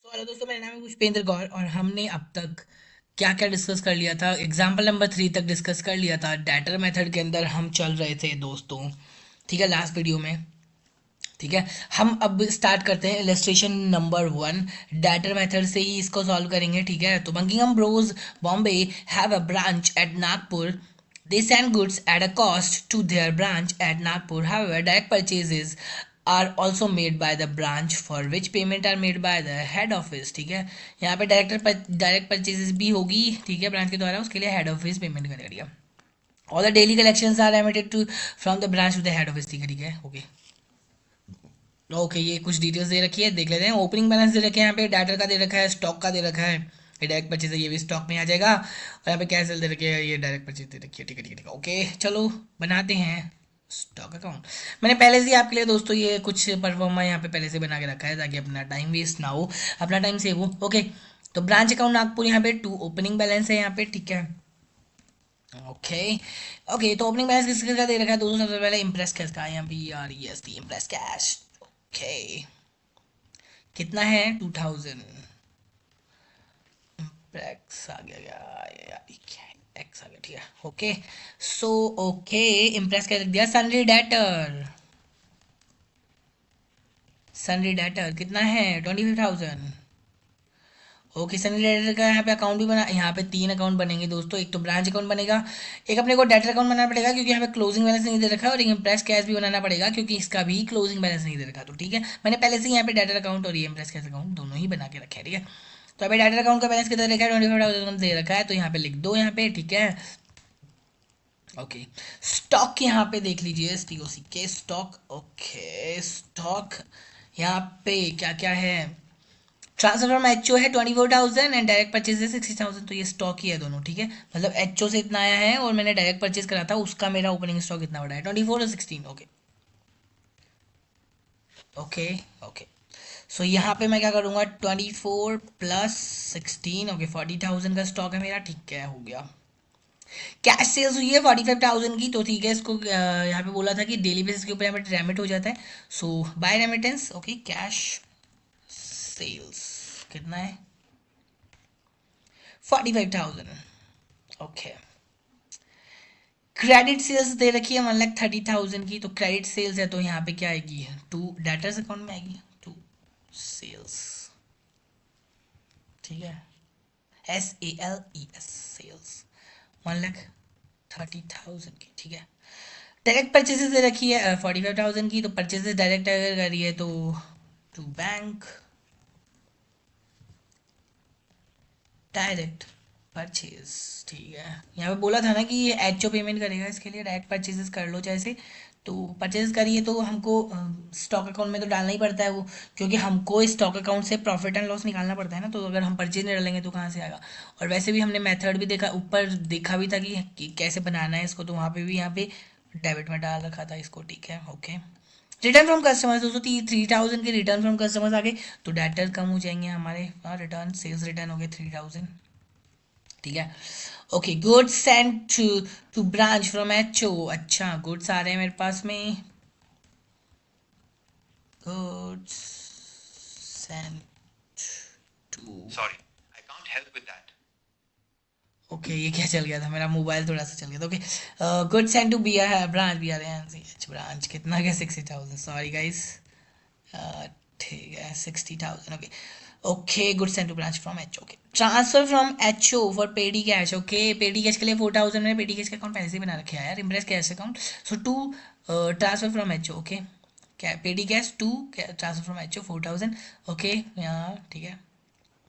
तो हेलो दोस्तों, मेरा नाम है पुष्पेंद्र गौर और हमने अब तक क्या क्या डिस्कस कर लिया था। एग्जाम्पल नंबर 3 तक डिस्कस कर लिया था। डैटर मेथड के अंदर हम चल रहे थे दोस्तों, ठीक है, लास्ट वीडियो में। ठीक है, हम अब स्टार्ट करते हैं इलस्ट्रेशन नंबर 1। डैटर मेथड से ही इसको सॉल्व करेंगे। ठीक है, तो Buckingham bros Bombay have a branch at Nagpur. They send goods at a cost to their branch at Nagpur. However, direct purchases are also made by the branch for which payment are made by the head office. ठीक है, यहाँ पे direct purchases भी होगी, ठीक है, branch के द्वारा, उसके लिए हेड ऑफिस पेमेंट करेगा। ठीक है, all the daily collections are remitted to from the branch to the head office. ठीक है, ओके ओके। ये कुछ डिटेल्स दे रखी है, देख लेते हैं। ओपनिंग बैलेंस दे रखे हैं यहाँ पे, डाटर का दे रखा है, स्टॉक का दे रखा है। ये डायरेक्ट परचेज है, ये भी स्टॉक में आ जाएगा। और यहाँ पे कैश सेल दे रखी है, ये डायरेक्ट परचेज दे रखी है। ठीक है ठीक है ठीक है, ओके चलो बनाते हैं स्टॉक अकाउंट। मैंने पहले से ही आपके लिए दोस्तों ये कुछ परफॉर्मा यहाँ पे पहले से बना के रखा है ताकि अपना टाइम वेस्ट ना हो, अपना टाइम सेव हो। ओके, तो ब्रांच अकाउंट नागपुर यहाँ पे 2, ओपनिंग बैलेंस है यहाँ पे। ठीक है, ओके ओके। तो ओपनिंग बैलेंस किसका दे रखा है दोस्तों? सबसे पहले इम्प्रेस कैश का, यहाँ पे REST इम्प्रेस कैश। ओके, कितना है? 2000। एक्स आ गया यार, एक्स आ गया। ठीक है, ओके। सो ओके, इम्प्रेस कर दिया। सनरी डेटर, सनरी डेटर कितना है? 25,000। ओके, सनी डेटर का यहाँ पे अकाउंट भी बना। यहाँ पे 3 अकाउंट बनेंगे दोस्तों, एक तो ब्रांच अकाउंट बनेगा, एक अपने को डेटर अकाउंट बनाना पड़ेगा क्योंकि यहाँ पे क्लोजिंग बैलेंस नहीं दे रखा है, और एक इम्प्रेस कैश भी बनाना पड़ेगा क्योंकि इसका भी क्लोजिंग बैलेंस नहीं दे रखा। तो ठीक है, मैंने पहले से यहाँ पे डेटर अकाउंट और ये इम्प्रेस कैश अकाउंट दोनों ही बना के रखे हैं। ठीक है, तो अभी डेटर अकाउंट का बैलेंस कितना रखा है? 25,000 दे रखा है, तो यहाँ पे लिख दो यहाँ पे। ठीक है, ओके। स्टॉक यहाँ पे देख लीजिए, STOC के स्टॉक। ओके, स्टॉक यहाँ पे क्या क्या है? ट्रांसफर फ्रॉम HO है 24,000 एंड डायरेक्ट परचेज है 60,000। तो ये स्टॉक ही है दोनों। ठीक है, मतलब HO से इतना आया है और मैंने डायरेक्ट परचेज करा था, उसका मेरा ओपनिंग स्टॉक इतना बड़ा है, 24 और 16। Okay okay okay. सो यहाँ पे मैं क्या करूँगा? 24 प्लस 16, ओके, 40,000 का स्टॉक है मेरा। ठीक है, हो गया। कैश सेल्स हुई है 45,000 की, तो ठीक है, इसको यहाँ पे बोला था कि डेली बेसिस के ऊपर यहाँ पे रेमिट हो जाता है। So by remittance, okay, cash sales कितना है? 45,000। ओके, क्रेडिट सेल्स दे रखी है 1,30,000 की, तो क्रेडिट सेल्स है तो यहाँ पे क्या आएगी? टू डेटर्स अकाउंट में आएगी, टू सेल्स। ठीक है, SALES सेल्स 1,30,000 की। ठीक है, डायरेक्ट परचेजेस दे रखी है 45,000 की, तो परचेजेस डायरेक्ट अगर करी है तो टू बैंक, डायरेक्ट परचेज। ठीक है, यहाँ पे बोला था ना कि ये HO पेमेंट करेगा, इसके लिए डायरेक्ट परचेजेस कर लो जैसे। तो परचेज करिए तो हमको स्टॉक अकाउंट में तो डालना ही पड़ता है वो, क्योंकि हमको स्टॉक अकाउंट से प्रॉफिट एंड लॉस निकालना पड़ता है ना। तो अगर हम परचेज नहीं डालेंगे तो कहाँ से आएगा? और वैसे भी हमने मेथड भी देखा, ऊपर देखा भी था कि कैसे बनाना है इसको, तो वहाँ पे भी यहाँ पे डेबिट में डाल रखा था इसको। ठीक है, ओके। रिटर्न फ्रॉम कस्टमर्स दोस्तों, 3,000 के रिटर्न फ्रॉम कस्टमर्स आ गए, तो डेटर कम हो जाएंगे हमारे। रिटर्न सेल्स रिटर्न हो गए 3,000। ठीक है, okay. Goods send to to branch from HO। अच्छा, गुड्स आ रहे हैं मेरे पास में। Goods send to, Sorry, I can't help with that. Okay, ये क्या चल गया था? मेरा मोबाइल थोड़ा सा चल गया था। Okay, goods send to B R branch, BRANCH branch कितना क्या? 60,000, सॉरी गाइस। ठीक है, 60,000। Okay okay, goods and to branch from HO। Okay, transfer from HO for petty cash. Okay, petty cash के लिए 4,000 मैंने पेडी कैश का अकाउंट पहले से ही बना रखा है यार, imprest cash account. So to transfer from HO। Okay, क्या petty cash to transfer from HO 4,000। Okay, यहाँ ठीक है,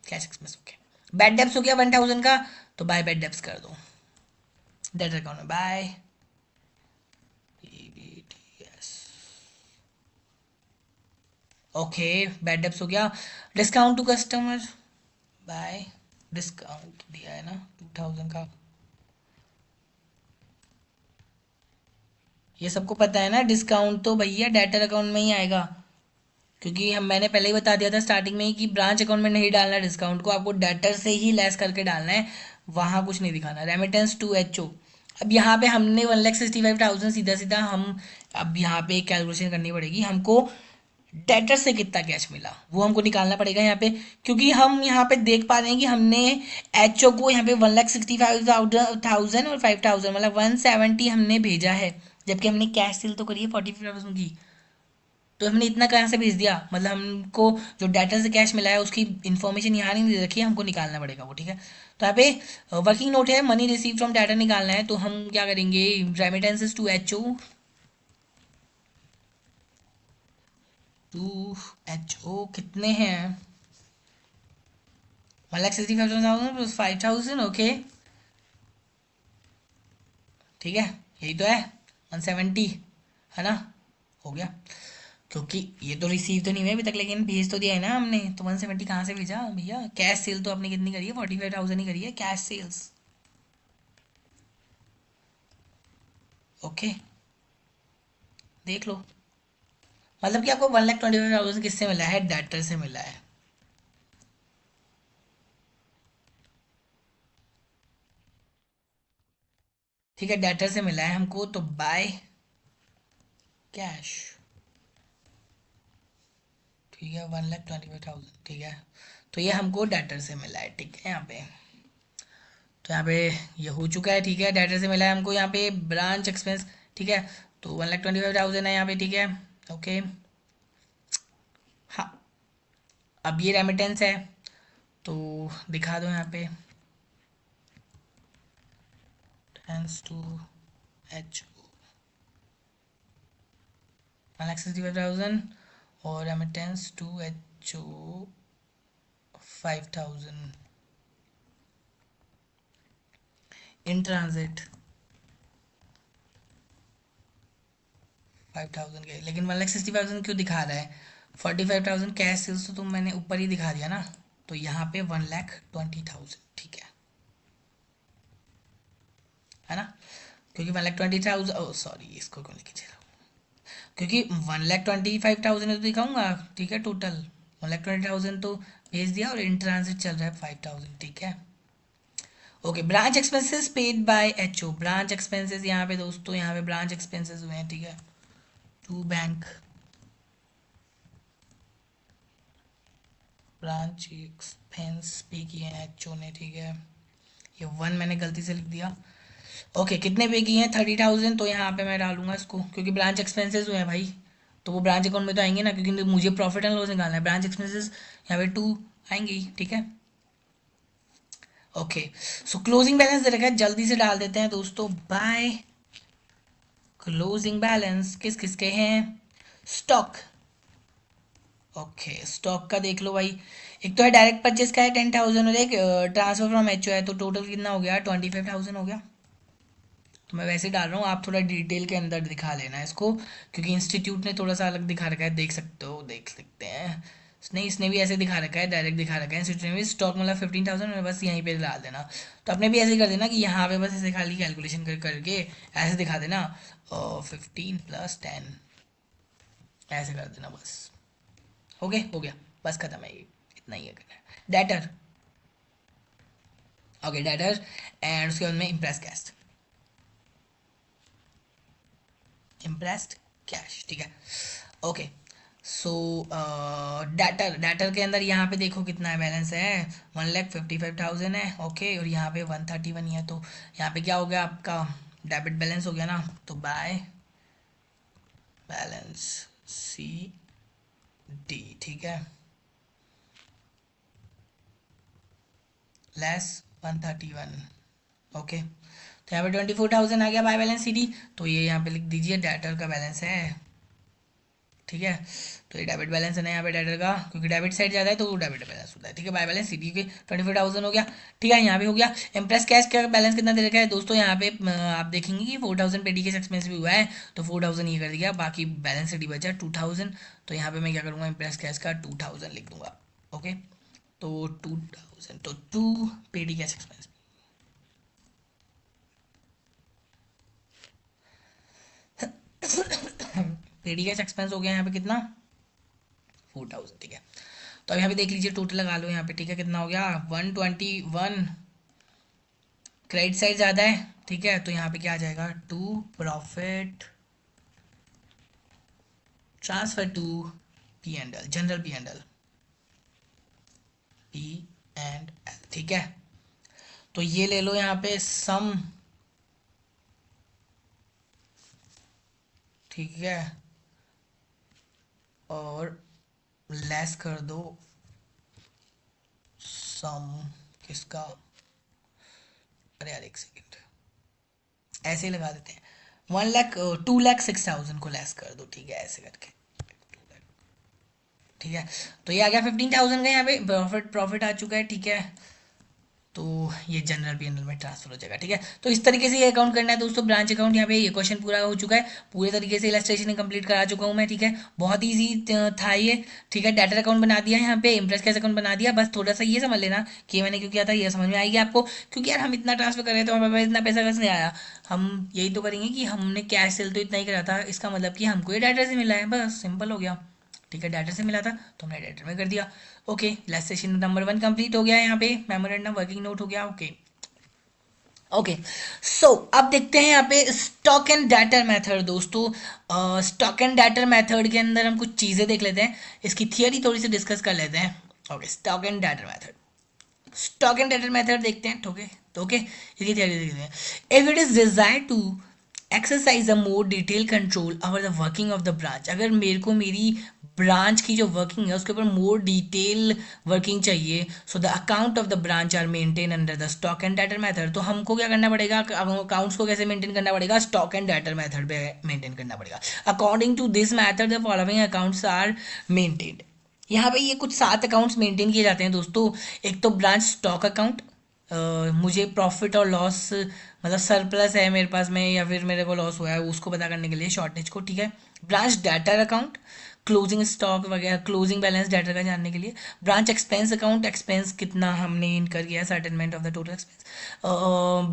cash express. Okay, bad debts हो गया 1,000 का, तो बाय बैड डेप्स कर दो डेट अकाउंट में, by PBTS। Okay, bad debts हो गया। Discount to customer, by, discount दिया है ना 2,000 का, ये सबको पता है ना। डिस्काउंट तो भैया डेटर अकाउंट में ही आएगा, क्योंकि हम मैंने पहले ही बता दिया था स्टार्टिंग में ही कि ब्रांच अकाउंट में नहीं डालना डिस्काउंट को, आपको डेटर से ही लेस करके डालना है, वहाँ कुछ नहीं दिखाना। रेमिटेंस टू HO, अब यहाँ पे हमने 1,65,000 सीधा सीधा हम, अब यहाँ पे कैलकुलेशन करनी पड़ेगी हमको। डेटर से कितना कैश मिला वो हमको निकालना पड़ेगा यहाँ पे, क्योंकि हम यहाँ पे देख पा रहे हैं कि हमने एच ओ को यहाँ पे 1,65,000 और 5,000 मतलब 170 हमने भेजा है, जबकि हमने कैश सेल तो करी है 45,000 की। तो हमने इतना कहाँ से भेज दिया, मतलब हमको जो डाटा से कैश मिला है उसकी इन्फॉर्मेशन यहाँ नहीं दे रखी है, हमको निकालना पड़ेगा वो, ठीक है। तो यहाँ पे वर्किंग नोट है, मनी रिसीव फ्रॉम डाटा निकालना है, तो हम क्या करेंगे, रेमिटेंसेस टू एच ओ, कितने हैं, 1,65,000 प्लस 5,000, ओके ठीक है, यही तो है 170, है ना, हो गया। क्योंकि ये तो रिसीव तो नहीं हुआ अभी तक, लेकिन भेज तो दिया है ना हमने, तो 170 कहाँ से भेजा भैया, कैश सेल तो आपने कितनी करी है, 45,000 ही करी है कैश सेल्स, ओके देख लो। मतलब कि आपको 1,25,000 किससे मिला है, डेटर से मिला है। ठीक है, डेटर से मिला है हमको, तो बाय कैश, ठीक है 1,25,000, ठीक है। तो ये हमको डेटर से मिला है, ठीक है यहाँ पे। तो यहाँ पे ये हो चुका है, ठीक है, डेटर से मिला है हमको यहाँ पे ब्रांच एक्सपेंस, ठीक है। तो 1,25,000 है यहाँ पे, ठीक है, ओके। हाँ, अब ये रेमिटेंस है, तो दिखा दो यहाँ पे, थैंक्स टू एच, 1,65,000 और remittance to H O 5,000 in transit 5,000 के, लेकिन 1,65,000 क्यों दिखा रहा है, 45,000 कैश सेल्स तो तुम मैंने ऊपर ही दिखा दिया ना, तो यहाँ पे 1,20,000, ठीक है ना, क्योंकि 1,20,000, सॉरी इसको क्यों लेके चला, क्योंकि 1,25,000 तो दिखाऊंगा, ठीक है, टोटल 1,20,000 तो भेज दिया, और इन ट्रांजिट चल रहा है 5,000, ठीक है। Okay, branch expenses paid by H O, branch expenses यहाँ पे दोस्तों, यहाँ पे ब्रांच एक्सपेंसेस हुए हैं, ठीक है, टू बैंक, ब्रांच एक्सपेंस पे किए हैं एच ओ ने, ठीक है। ये 1 मैंने गलती से लिख दिया, ओके कितने पे किए हैं, 30,000, तो यहाँ पे मैं डालूंगा इसको, क्योंकि ब्रांच एक्सपेंसेस हुए हैं भाई, तो वो ब्रांच अकाउंट में तो आएंगे ना, क्योंकि मुझे प्रॉफिट एंड लॉस निकालना है, ब्रांच एक्सपेंसेस यहाँ पे 2 आएंगे ही, ठीक है। ओके, सो क्लोजिंग बैलेंस दे रखा है, जल्दी से डाल देते हैं दोस्तों, बाय क्लोजिंग बैलेंस किस किस के हैं, स्टॉक, ओके स्टॉक का देख लो भाई, एक तो है डायरेक्ट परचेस का है 10,000, और एक ट्रांसफर फ्रॉम एच है, तो टोटल कितना हो गया, 25,000 हो गया। तो मैं वैसे डाल रहा हूँ, आप थोड़ा डिटेल के अंदर दिखा लेना इसको, क्योंकि इंस्टीट्यूट ने थोड़ा सा अलग दिखा रखा है, देख सकते हो, देख सकते हैं, नहीं इसने भी ऐसे दिखा रखा है, डायरेक्ट दिखा रखा है, इंस्टीट्यूट ने भी स्टॉक मतलब 15,000 में, बस यहीं पे डाल देना। तो आपने भी ऐसे कर देना कि यहाँ पे बस ऐसे खाली कैलकुलेशन करके ऐसे दिखा देना, 15 + 10 ऐसे कर देना बस, हो गया, बस खत्म है, ये इतना ही है करना है, डेटर, ओके डेटर, एंड उसके बाद में इम्प्रेस कैश, इम्प्रेस्ड कैश, ठीक है, ओके। सो डेटर, डेटर के अंदर यहाँ पे देखो कितना है बैलेंस है, 1,55,000 है, ओके, और यहाँ पे 131 ही है, तो यहाँ पे क्या हो गया आपका, डेबिट बैलेंस हो गया ना, तो बाय बैलेंस सी डी, ठीक है, लेस 131, ओके। तो यहाँ पे 24,000 आ गया बाय बैलेंस सी डी, तो ये यहाँ पे लिख दीजिए डेटर का बैलेंस है, ठीक है। तो ये डेबिट बैलेंस है ना यहाँ पे डेटर का, क्योंकि डेबिट साइड ज़्यादा है तो वो डेबिट बैलेंस होता है, ठीक है, बाय बैलेंस सी डी के 24,000 हो गया, ठीक है, यहाँ पे हो गया। इम्प्रेस कैश का बैलेंस कितना दे रखा है दोस्तों, यहाँ पे आप देखेंगे कि 4,000 पेटी के एक्सपेंस भी हुआ है, तो 4,000 ये कर दिया, बाकी बैलेंस सी डी बचा 2,000, तो यहाँ पे मैं क्या करूँगा, इम्प्रेस कैश का 2,000 लिख दूंगा, ओके। तो 2,000, तो 2 पेटी कैश एक्सपेंस, पेटी कैश एक्सपेंस हो गया यहाँ पे कितना, 4,000, ठीक है। तो अब यहाँ पे देख लीजिए, टोटल लगा लो यहाँ पे, ठीक है, कितना हो गया 121, क्रेडिट साइड ज़्यादा है, ठीक है, तो यहाँ पे क्या आ जाएगा, to profit transfer to P and L, general P and L, P and L, ठीक है। तो ये ले लो यहाँ पे सम, ठीक है, और लेस कर दो सम किसका, अरे यार एक सेकेंड, ऐसे ही लगा देते हैं, 1 लाख 2,06,000 को लेस कर दो, ठीक है, ऐसे करके, ठीक है। तो ये आ गया 15,000 का, यहाँ पे प्रॉफिट प्रॉफिट आ चुका है, ठीक है। तो ये जनरल पीएनएल में ट्रांसफर हो जाएगा, ठीक है। तो इस तरीके से ये अकाउंट करना है दोस्तों, ब्रांच अकाउंट। यहाँ पे ये क्वेश्चन पूरा हो चुका है, पूरे तरीके से इलस्ट्रेशन कंप्लीट करा चुका हूँ मैं, ठीक है। बहुत ईजी था ये, ठीक है। डेटर अकाउंट बना दिया यहाँ पे, इम्प्रेस कैश अकाउंट बना दिया, बस थोड़ा सा ये समझ लेना कि मैंने क्यों किया था, ये समझ में आएगी आपको, क्योंकि यार हम इतना ट्रांसफर कर रहे थे तो हमारे पास इतना पैसा कैसे नहीं आया। हम यही तो करेंगे कि हमने कैश सेल तो इतना ही करा था, इसका मतलब कि हमको ये डेटर से मिला है, बस सिंपल हो गया, ठीक है। डेटर से मिला था तो हमने डेटर में कर दिया। ओके, इलस्ट्रेशन नंबर 1 कंप्लीट हो गया, यहाँ पे मेमोरेंडम वर्किंग नोट हो गया। ओके ओके, सो अब देखते हैं यहाँ पे स्टॉक एंड डेटर मेथड दोस्तों। स्टॉक एंड डेटर मेथड के अंदर हम कुछ चीज़ें देख लेते हैं, इसकी थियरी थोड़ी सी डिस्कस कर लेते हैं। Okay, stock and debtor method, stock and debtor method देखते हैं, ओके। तो ओके, इसकी थियरी देखते हैं। If it is desire to exercise a more detail control over the working of the branch, अगर मेरे को मेरी ब्रांच की जो वर्किंग है उसके ऊपर मोर डिटेल वर्किंग चाहिए, so the account of the branch are maintain under the stock and debtor method. तो हमको क्या करना पड़ेगा, अकाउंट्स को कैसे मेंटेन करना पड़ेगा, स्टॉक एंड डेटर मेथड पे मेंटेन करना पड़ेगा। According to this method the following accounts are maintained. यहाँ पे ये कुछ 7 अकाउंट्स मेंटेन किए जाते हैं दोस्तों। एक तो ब्रांच स्टॉक अकाउंट, मुझे प्रॉफिट और लॉस मतलब सरप्लस है मेरे पास में या फिर मेरे को लॉस हुआ है उसको पता करने के लिए, शॉर्टेज को, ठीक है। Branch debtor account, closing stock वगैरह, क्लोजिंग बैलेंस डेटर का जानने के लिए। ब्रांच एक्सपेंस अकाउंट, एक्सपेंस कितना हमने इनकर किया, settlement of the total expense.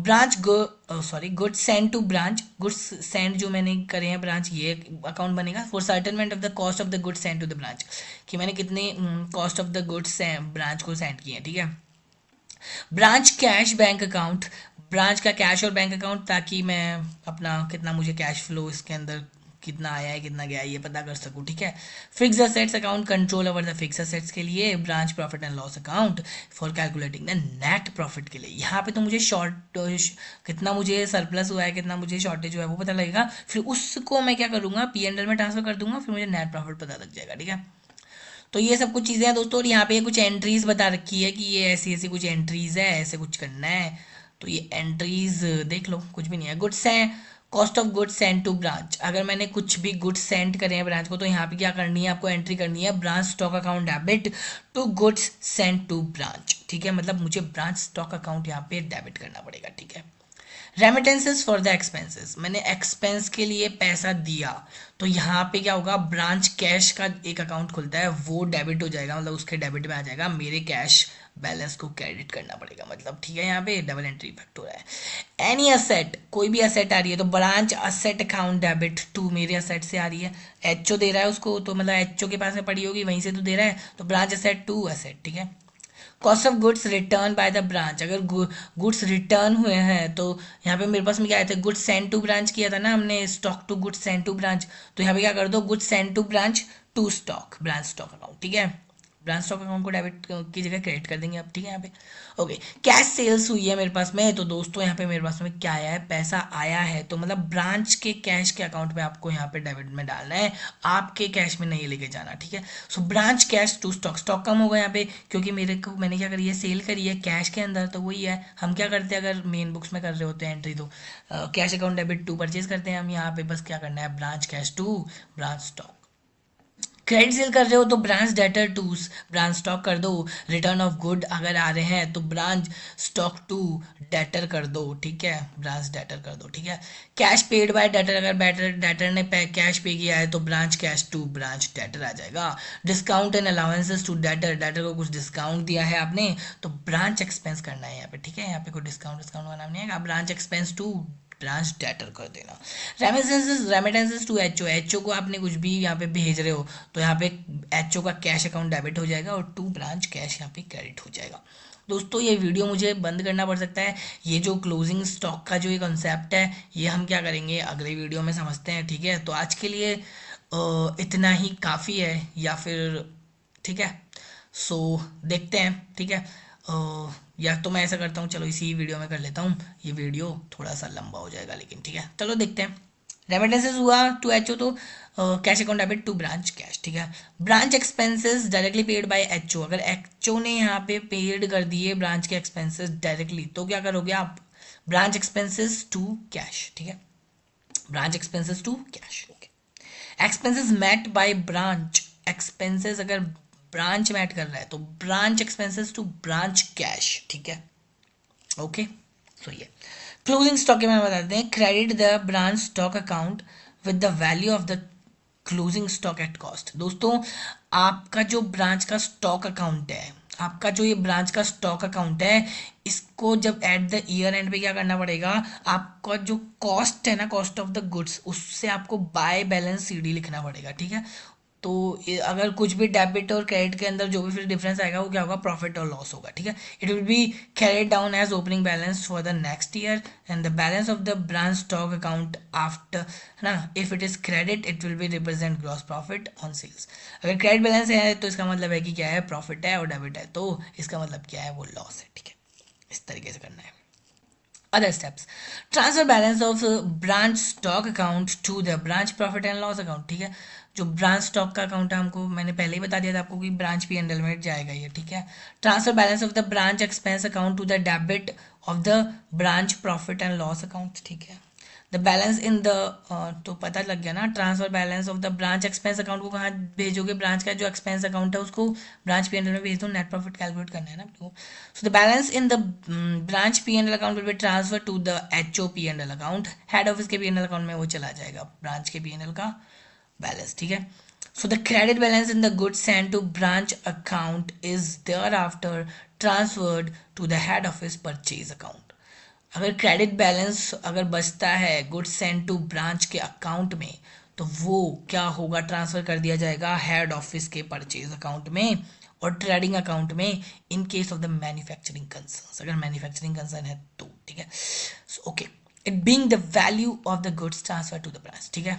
Branch goods send to branch, goods send जो मैंने करे हैं ब्रांच, ये अकाउंट बनेगा for settlement of the cost of the goods send to the branch, कि मैंने कितने cost of the goods branch को सेंड किए हैं, ठीक है। Branch cash bank account, branch का कैश और बैंक अकाउंट, ताकि मैं अपना कितना मुझे कैश फ्लो इसके अंदर कितना आया है कितना गया है ये पता कर सकूँ, ठीक है। Fix assets account, control over the fix assets के लिए। Branch profit and loss account for calculating the net profit के लिए। यहाँ पे तो मुझे कितना मुझे सरप्लस हुआ है कितना मुझे शॉर्टेज हुआ है वो पता लगेगा, फिर उसको मैं क्या करूँगा, पी एंड एल में ट्रांसफर कर दूंगा, फिर मुझे नेट प्रॉफिट पता लग जाएगा, ठीक है। तो ये सब कुछ चीज़ें हैं दोस्तों, और यहाँ पे कुछ एंट्रीज बता रखी है कि ये ऐसी ऐसी कुछ एंट्रीज है, ऐसे कुछ करना है। तो ये एंट्रीज देख लो, कुछ भी नहीं है। गुड्स हैं, cost of goods send to branch, अगर मैंने कुछ भी गुड्स सेंड करे हैं ब्रांच को तो यहाँ पे क्या करनी है, आपको एंट्री करनी है, branch stock account debit to goods send to branch, ठीक है। मतलब मुझे ब्रांच स्टॉक अकाउंट यहाँ पे डेबिट करना पड़ेगा, ठीक है। रेमिटेंसेस फॉर द एक्सपेंसेस, मैंने एक्सपेंस के लिए पैसा दिया तो यहाँ पे क्या होगा, ब्रांच कैश का एक अकाउंट खुलता है, वो डेबिट हो जाएगा, मतलब उसके डेबिट में आ जाएगा, मेरे कैश बैलेंस को क्रेडिट करना पड़ेगा, मतलब ठीक है। यहाँ पे डबल एंट्री इफेक्ट हो रहा है। एनी असेट, कोई भी असेट आ रही है तो branch asset account debit to, मेरे असेट से आ रही है, एचओ दे रहा है उसको तो मतलब एचओ के पास में पड़ी होगी वहीं से तो दे रहा है, तो ब्रांच असेट टू असेट, ठीक है। Cost of goods return by the branch, अगर गुड्स रिटर्न हुए हैं तो यहाँ पे मेरे पास में क्या आया था, गुड्स सेंड टू ब्रांच किया था ना हमने, stock to goods send to branch, तो यहाँ पे क्या कर दो, goods send to branch to stock, branch stock account, ठीक है। ब्रांच स्टॉक अकाउंट को डेबिट की जगह क्रेडिट कर देंगे अब, ठीक है। यहाँ पे ओके, कैश सेल्स हुई है मेरे पास में, तो दोस्तों यहाँ पे मेरे पास में क्या आया है, पैसा आया है, तो मतलब ब्रांच के कैश के अकाउंट में आपको यहाँ पे डेबिट में डालना है, आपके कैश में नहीं लेके जाना, ठीक है। So branch cash to stock, stock कम होगा यहाँ पे क्योंकि मेरे को मैंने क्या करी है, सेल करी है कैश के अंदर, तो वही है। हम क्या करते हैं अगर मेन बुक्स में कर रहे होते हैं एंट्री, तो cash account debit to purchase करते हैं हम, यहाँ पे बस क्या करना है, branch cash to branch stock. Credit sale कर रहे हो तो branch debtor to branch stock कर दो, रिटर्न ऑफ गुड अगर आ रहे हैं तो ब्रांच स्टॉक टू डेटर कर दो, ठीक है, ब्रांच डेटर कर दो, ठीक है। कैश पेड बाय डेटर, अगर डेटर ने कैश पे किया है तो branch cash to branch debtor आ जाएगा। Discount and allowances to debtor, debtor को कुछ डिस्काउंट दिया है आपने तो ब्रांच एक्सपेंस करना है यहाँ पे, ठीक है। यहाँ पे कोई डिस्काउंट वाला नहीं है, branch expense to branch debtor कर देना। रेमिटेंसेस टू एचओ, एचओ को आपने कुछ भी यहाँ पे भेज रहे हो तो यहाँ पे एचओ का कैश अकाउंट डेबिट हो जाएगा और टू ब्रांच कैश यहाँ पे क्रेडिट हो जाएगा। दोस्तों ये वीडियो मुझे बंद करना पड़ सकता है, ये जो क्लोजिंग स्टॉक का जो ये कॉन्सेप्ट है ये हम क्या करेंगे अगले वीडियो में समझते हैं, ठीक है। तो आज के लिए इतना ही काफ़ी है या फिर, ठीक है। सो देखते हैं, ठीक है। या तो मैं ऐसा करता हूँ, चलो इसी वीडियो में कर लेता हूँ, ये वीडियो थोड़ा सा लंबा हो जाएगा लेकिन, ठीक है, चलो देखते हैं। रेमिटेंसेस हुआ टू एचओ, तो cash account debit to branch cash, ठीक है। Branch expenses directly paid by HO, अगर एचओ ने यहाँ पे पेड कर दिए ब्रांच के एक्सपेंसेस डायरेक्टली, तो क्या करोगे आप, ब्रांच एक्सपेंसेस टू कैश, ठीक है, branch expenses to cash, okay. Expenses met by branch, expenses अगर ब्रांच मैट कर रहा है तो branch expenses to branch cash, ठीक है, ओके। सो ये क्लोजिंग स्टॉक के बारे में बताते हैं, credit the branch stock account with the value of the closing stock at cost. दोस्तों, आपका जो ब्रांच का स्टॉक अकाउंट है, आपका जो ये ब्रांच का स्टॉक अकाउंट है, इसको जब एट द ईयर एंड पे क्या करना पड़ेगा, आपका जो कॉस्ट है ना, कॉस्ट ऑफ द गुड्स, उससे आपको बाय बैलेंस सीडी लिखना पड़ेगा, ठीक है। तो अगर कुछ भी डेबिट और क्रेडिट के अंदर जो भी फिर डिफरेंस आएगा वो क्या होगा, प्रॉफिट और लॉस होगा, ठीक है। It will be carried down as opening balance for the next year and the balance of the branch stock account after, है ना, if it is credit it will be represent gross profit on sales. अगर credit balance है तो इसका मतलब है कि क्या है, प्रॉफिट है, और डेबिट है तो इसका मतलब क्या है, वो लॉस है, ठीक है। इस तरीके से करना है। Other steps: transfer balance of branch stock account to the branch profit and loss account, ठीक है। जो ब्रांच स्टॉक का अकाउंट है, हमको मैंने पहले ही बता दिया था आपको कि ब्रांच पी एंड एल में जाएगा ये, ठीक है। Transfer balance of the branch expense account to the debit of the branch profit and loss account, ठीक है। द बैलेंस इन द, तो पता लग गया ना, transfer balance of the branch expense account को कहाँ भेजोगे, ब्रांच का जो एक्सपेंस अकाउंट है उसको ब्रांच पी एंड एल में भेज दो, नेट प्रॉफिट कैलकुलेट करना है ना आपको। So the balance in the branch P and L account will be transfer to the H O P and L account, head office के पी एंड एल अकाउंट में वो चला जाएगा, ब्रांच के पी एंड एल का balance, ठीक है। So the credit balance in the goods sent to branch account is thereafter transferred to the head office purchase account. अगर क्रेडिट बैलेंस अगर बचता है गुड्स सेंड टू ब्रांच के account में, तो वो क्या होगा, ट्रांसफर कर दिया जाएगा हेड ऑफिस के परचेज अकाउंट में और ट्रेडिंग अकाउंट में in case of the manufacturing concern, अगर मैन्युफैक्चरिंग कंसर्न है तो, ठीक है। Okay, it being the value of the goods transfer to the branch, ठीक है,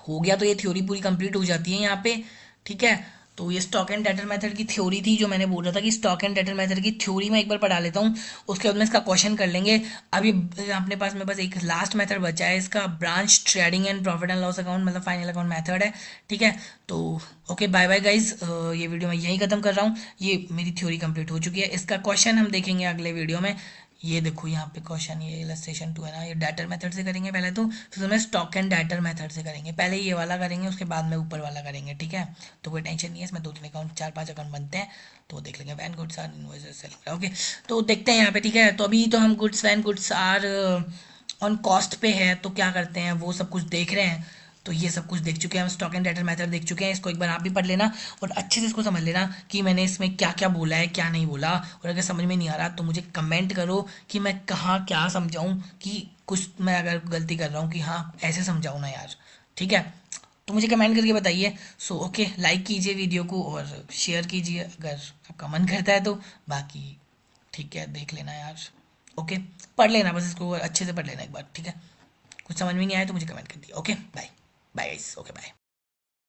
हो गया। तो ये थ्योरी पूरी कंप्लीट हो जाती है यहाँ पे, ठीक है। तो ये स्टॉक एंड डेटर मेथड की थ्योरी थी, जो मैंने बोल रहा था कि स्टॉक एंड डेटर मेथड की थ्योरी मैं एक बार पढ़ा लेता हूँ, उसके बाद में इसका क्वेश्चन कर लेंगे। अभी अपने पास में बस एक लास्ट मेथड बचा है इसका, branch trading and profit and loss account, मतलब फाइनल अकाउंट मेथड है, ठीक है। तो ओके, बाय बाय गाइज, ये वीडियो मैं यहीं खत्म कर रहा हूँ, ये मेरी थ्योरी कंप्लीट हो चुकी है। इसका क्वेश्चन हम देखेंगे अगले वीडियो में। ये देखो यहाँ पे क्वेश्चन, ये इलस्ट्रेशन 2 है ना, ये डेटर मेथड से करेंगे पहले, तो फिर हमें स्टॉक एंड डेटर मेथड से करेंगे, पहले ये वाला करेंगे उसके बाद में ऊपर वाला करेंगे, ठीक है। तो कोई टेंशन नहीं है इसमें, 2-3 अकाउंट 4-5 अकाउंट बनते हैं, तो देख लेंगे। When goods are invoices selling, okay. तो देखते हैं यहाँ पे, ठीक है। तो अभी तो हम goods, when goods are on cost पे है, तो क्या करते हैं वो सब कुछ देख रहे हैं। तो ये सब कुछ देख चुके हैं हम, स्टॉक एंड डेटर मेथड देख चुके हैं, इसको एक बार आप भी पढ़ लेना और अच्छे से इसको समझ लेना कि मैंने इसमें क्या क्या बोला है, क्या नहीं बोला। और अगर समझ में नहीं आ रहा तो मुझे कमेंट करो कि मैं कहाँ क्या समझाऊँ, कि कुछ मैं अगर गलती कर रहा हूँ कि हाँ ऐसे समझाऊँ ना यार, ठीक है। तो मुझे कमेंट करके बताइए। सो ओके, लाइक कीजिए वीडियो को और शेयर कीजिए अगर आपका मन करता है तो, बाकी ठीक है, देख लेना यार, ओके। पढ़ लेना बस इसको अच्छे से पढ़ लेना एक बार, ठीक है। कुछ समझ में नहीं आया तो मुझे कमेंट कर दिया, okay. Bye bye guys, okay bye.